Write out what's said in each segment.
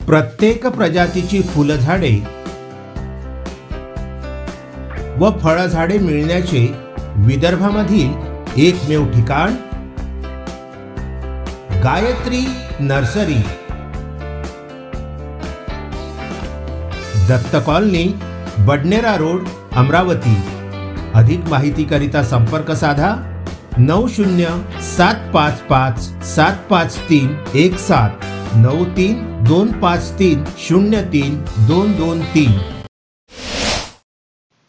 प्रत्येक प्रजातीची फुलझाडे व फळझाडे मिळण्याचे विदर्भामधील एकमेव ठिकाण Gayatri nursery, Datta colony, Badnera road, Amravati. अधिक माहितीकरिता संपर्क साधा 9075575317 9325303223।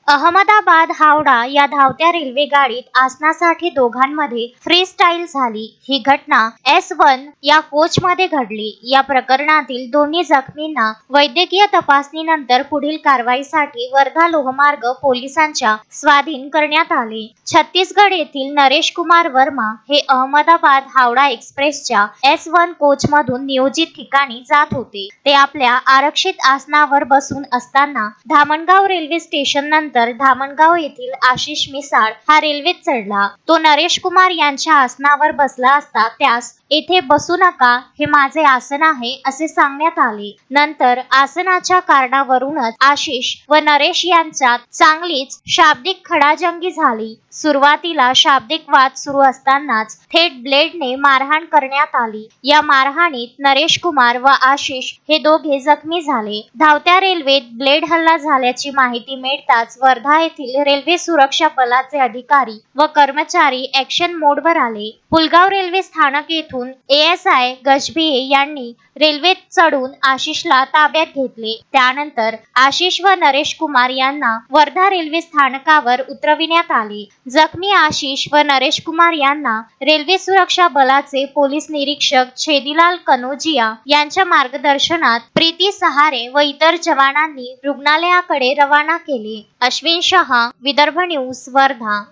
अहमदाबाद हावडा या धावत्या रेल्वे गाडीत आसनासाठी दोघांमध्ये फ्री स्टाईल झाली। ही घटना S1 या कोच मध्ये घडली। या प्रकरणातील दोन्ही जखमींना वैद्यकीय तपासणीनंतर पुढील कारवाईसाठी वर्धा लोहमार्ग पोलिसांच्या स्वाधीन करण्यात आले। छत्तीसगड येथील नरेश कुमार वर्मा हे अहमदाबाद हावडा एक्सप्रेसच्या S1 कोच मधून नियोजित ठिकाणी जात होते। ते आपल्या आरक्षित आसनावर बसून असताना धामणगाव रेल्वे स्टेशन नंतर धामणगाव येथील आशिष मिसाळ हा रेल्वेत चढला। तो नरेश कुमार यांच्या आसनावर बसला असता त्यास येथे बसू नका, हे माझे आसन आहे असे सांगण्यात आले। नंतर आसनाच्या कार्डावरूनच आशिष व नरेश यांच्यात चांगलीच शाब्दिक खडाजंगी झाली। सुरुवातीला शाब्दिक वाद सुरू असतानाच थेट ब्लेडने मारहाण करण्यात आली। या मारहाणीत नरेश कुमार व आशिष हे दोघे जखमी झाले। धावत्या रेल्वेत ब्लेड हल्ला झाल्याची माहिती मिळताच वर्धा येथील रेल्वे सुरक्षा बलाचे अधिकारी व कर्मचारी ऍक्शन मोडवर आले। पुलगाव रेल्वे स्थानक येथून ASI गजभिये यांनी रेल्वेत चढून आशिषला ताब्यात घेतले। त्यानंतर आशिष व नरेश कुमार यांना वर्धा रेल्वे स्थानकावर उतरविण्यात आले। जखमी आशिष व नरेश कुमार यांना रेल्वे सुरक्षा बलाचे पोलीस निरीक्षक छेदीलाल कनोजिया यांच्या मार्गदर्शनात प्रीती सहारे व इतर जवानांनी रुग्णालयाकडे रवाना केले। अश्विन शहा, विदर्भ न्यूज, वर्धा।